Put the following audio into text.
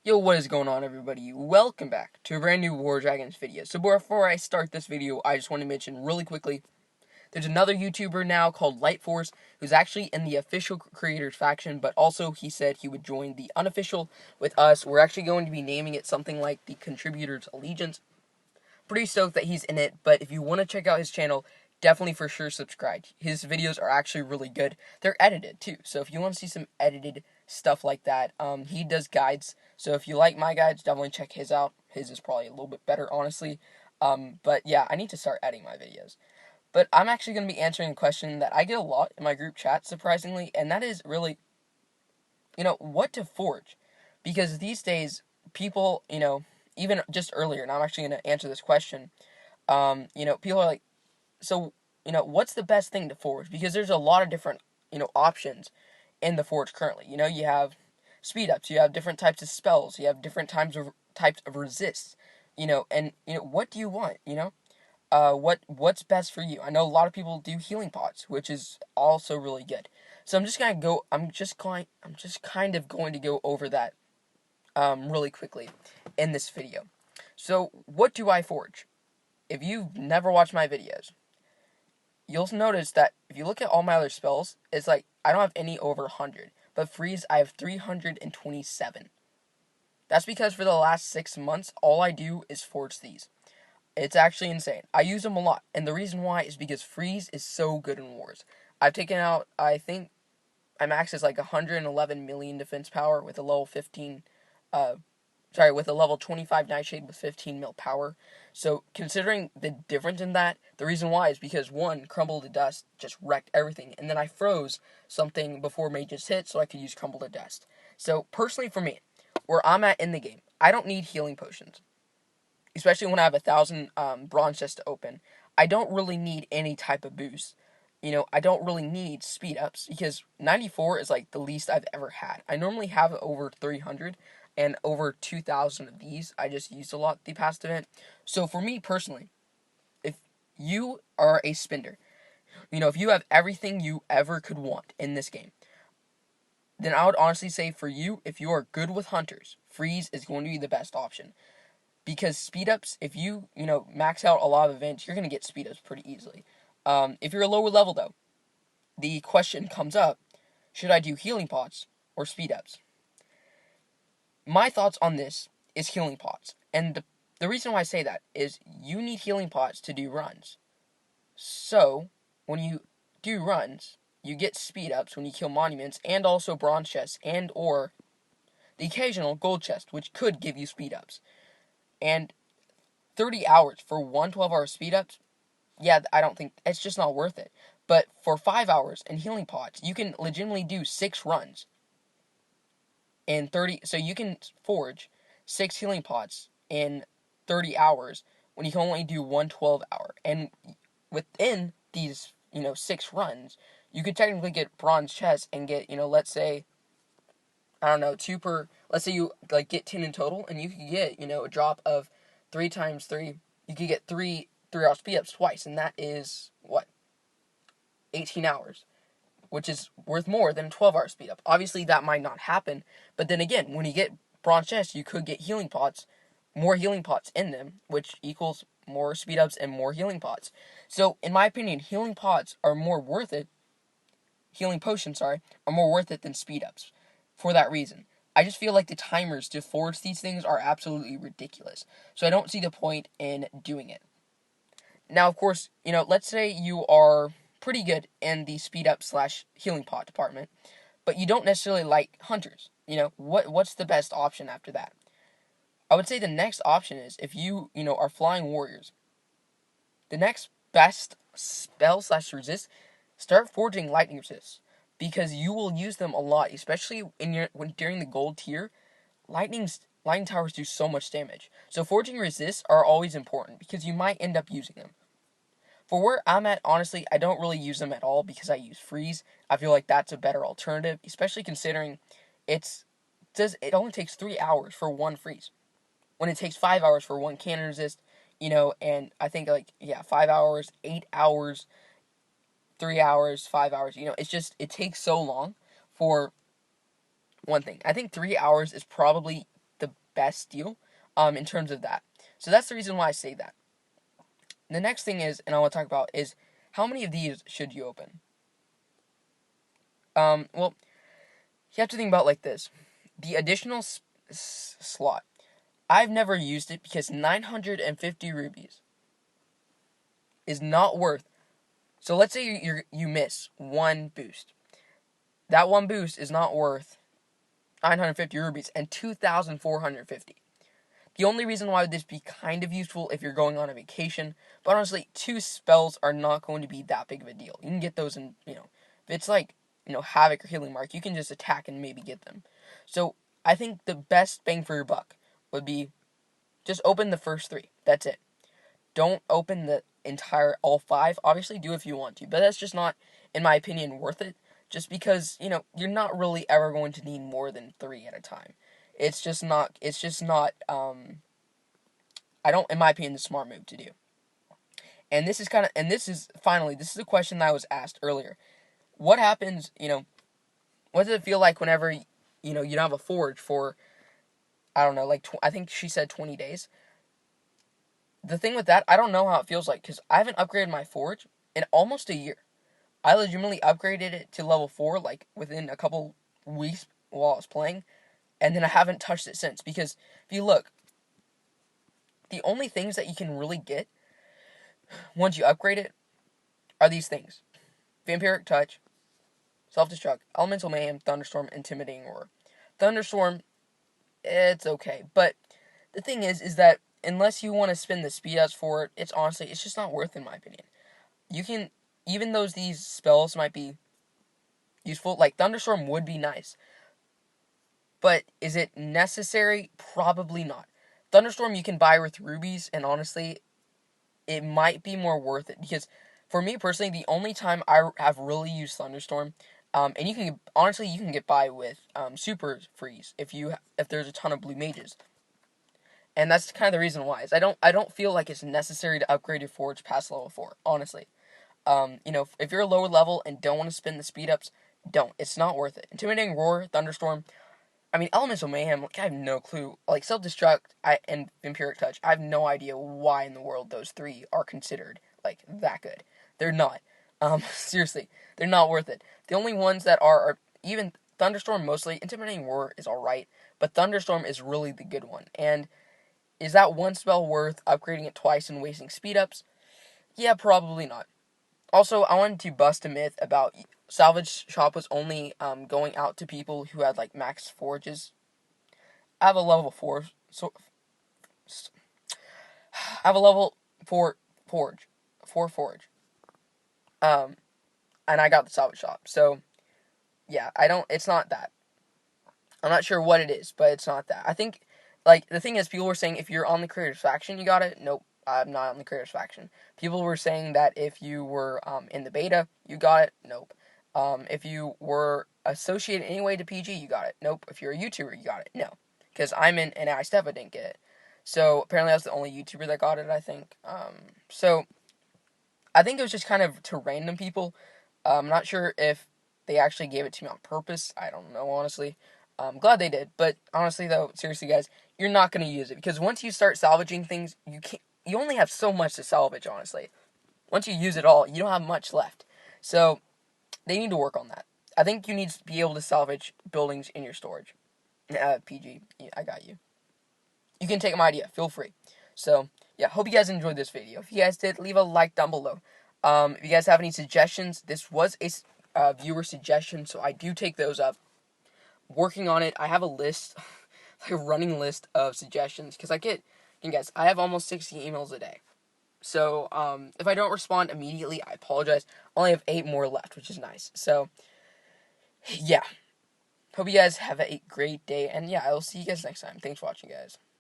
Yo, what is going on, everybody? Welcome back to a brand new War Dragons video. So before I start this video, I just want to mention really quickly, there's another YouTuber now called Lightforce, who's actually in the official creators faction, but also he said he would join the unofficial with us. We're actually going to be naming it something like the Contributors Allegiance. Pretty stoked that he's in it, but if you want to check out his channel, definitely for sure subscribe. His videos are actually really good. They're edited too, so if you want to see some edited stuff like that, he does guides. So if you like my guides, definitely check his out. His is probably a little bit better, honestly. But yeah, I need to start editing my videos. But I'm actually going to be answering a question that I get a lot in my group chat, surprisingly, and that is really, what to forge. Because these days, people, even just earlier, and I'm actually going to answer this question, people are like, so, what's the best thing to forge? Because there's a lot of different, options in the forge currently. You have speed ups, you have different types of spells, you have different types of resists, and, what do you want, what's best for you? I know a lot of people do healing pots, which is also really good. So I'm just kind of going to go over that, really quickly in this video. So, what do I forge? If you've never watched my videos, you'll notice that if you look at all my other spells, it's like I don't have any over 100. But freeze, I have 327. That's because for the last 6 months, all I do is forge these. It's actually insane. I use them a lot, and the reason why is because freeze is so good in wars. I've taken out, I think, my max is like 111 million defense power with a level 15, with a level 25 Nightshade with 15 mil power. So considering the difference in that, the reason why is because one, Crumble to Dust just wrecked everything, and then I froze something before mages hit so I could use Crumble to Dust. So personally for me, where I'm at in the game, I don't need healing potions. Especially when I have 1,000 bronze chests to open. I don't really need any type of boost. I don't really need speed ups because 94 is like the least I've ever had. I normally have over 300 and over 2,000 of these. I just used a lot the past event. So for me personally, if you are a spender, if you have everything you ever could want in this game, then I would honestly say for you, if you are good with hunters, freeze is going to be the best option. Because speed ups, if you, max out a lot of events, you're going to get speed ups pretty easily. If you're a lower level, though, the question comes up, should I do healing pots or speed ups? My thoughts on this is healing pots. And the reason why I say that is you need healing pots to do runs. So, when you do runs, you get speed ups when you kill monuments and also bronze chests and or the occasional gold chest, which could give you speed ups. And 30 hours for 12-hour speed ups, yeah, I don't think it's just not worth it. But for 5 hours in healing pots, you can legitimately do 6 runs in 30. So you can forge 6 healing pots in 30 hours when you can only do 1 12-hour. And within these, 6 runs, you could technically get bronze chests and get, let's say, I don't know, 2 per. Let's say you like get 10 in total, and you could get, a drop of 3 times 3. You could get 3-hour speed ups twice, and that is what, 18 hours, which is worth more than a 12-hour speed up. Obviously, that might not happen, but then again, when you get bronze chests, you could get healing pots, more healing pots in them, which equals more speed ups and more healing pots. So, in my opinion, healing pots are more worth it. Healing potions, are more worth it than speed ups. For that reason, I just feel like the timers to forge these things are absolutely ridiculous. So I don't see the point in doing it. Now, of course, let's say you are pretty good in the speed up / healing pot department, but you don't necessarily like hunters. What's the best option after that? I would say the next option is if you, are flying warriors. The next best spell / resist, start forging lightning resists because you will use them a lot, especially during the gold tier. Lightning towers do so much damage. So forging resists are always important because you might end up using them. For where I'm at, honestly, I don't really use them at all because I use freeze. I feel like that's a better alternative, especially considering it only takes 3 hours for one freeze, when it takes 5 hours for one cannon resist, and I think 5 hours, 8 hours, 3 hours, 5 hours, it takes so long for one thing. I think 3 hours is probably the best deal in terms of that. So that's the reason why I say that. The next thing is, and I want to talk about, is how many of these should you open? Well, you have to think about it like this. The additional slot, I've never used it because 950 rubies is not worth. So let's say you miss one boost. That one boost is not worth 950 rubies and 2,450. The only reason why would this be kind of useful if you're going on a vacation, but honestly, 2 spells are not going to be that big of a deal. You can get those in, if it's like, Havoc or Healing Mark, you can just attack and maybe get them. So, I think the best bang for your buck would be just open the first 3. That's it. Don't open the entire, all 5. Obviously, do if you want to, but that's just not, in my opinion, worth it. Just because, you're not really ever going to need more than 3 at a time. It's just not, I don't, in my opinion, the smart move to do. And this is finally, this is a question that I was asked earlier. What happens, what does it feel like whenever, you don't have a forge for, I don't know, like, I think she said 20 days. The thing with that, I don't know how it feels like, because I haven't upgraded my forge in almost a year. I legitimately upgraded it to level 4, like, within a couple weeks while I was playing, and then I haven't touched it since, because if you look, the only things that you can really get once you upgrade it are these things. Vampiric Touch, Self-Destruct, Elemental Mayhem, Thunderstorm, Intimidating Roar. Thunderstorm, it's okay, but the thing is that unless you want to spend the speed ups for it, it's just not worth it, in my opinion. You can, even though these spells might be useful, like Thunderstorm would be nice, but is it necessary? Probably not. Thunderstorm you can buy with rubies, and honestly, it might be more worth it, because for me personally, the only time I have really used Thunderstorm, and you can get by with Super Freeze if there's a ton of blue mages, and that's kind of the reason why. Is I don't feel like it's necessary to upgrade your forge past level 4. Honestly, if you're a lower level and don't want to spend the speed ups, don't. It's not worth it. Intimidating Roar, Thunderstorm. I mean, Elemental Mayhem, like, I have no clue. Like, Self-Destruct and Vampiric Touch, I have no idea why in the world those 3 are considered, like, that good. They're not. Seriously, they're not worth it. The only ones that are even Thunderstorm mostly. Intimidating Roar is alright, but Thunderstorm is really the good one. And is that one spell worth upgrading it twice and wasting speed ups? Yeah, probably not. Also, I wanted to bust a myth about Salvage Shop was only going out to people who had like max forges. I have a level 4, I have a level 4 forge, um, and I got the Salvage Shop. So yeah, it's not that. I'm not sure what it is, but it's not that. I think, like, the thing is, people were saying if you're on the Creators Faction, you got it. Nope, I'm not on the Creators Faction. People were saying that if you were in the beta, you got it. Nope. If you were associated anyway to PG, you got it. Nope. If you're a YouTuber, you got it. No. Because I'm in and I didn't get it. So apparently I was the only YouTuber that got it, I think. So I think it was just kind of to random people. I'm not sure if they actually gave it to me on purpose. I don't know, honestly. I'm glad they did. But honestly, though, seriously, guys, you're not going to use it. Because once you start salvaging things, you only have so much to salvage, honestly. Once you use it all, you don't have much left. So they need to work on that. I think you need to be able to salvage buildings in your storage. PG, I got you. You can take my idea. Feel free. So, yeah, hope you guys enjoyed this video. If you guys did, leave a like down below. If you guys have any suggestions, this was a viewer suggestion, so I do take those up. Working on it, I have a list, like a running list of suggestions, because I have almost 60 emails a day. So, if I don't respond immediately, I apologize. I only have 8 more left, which is nice. So, yeah. Hope you guys have a great day, and yeah, I will see you guys next time. Thanks for watching, guys.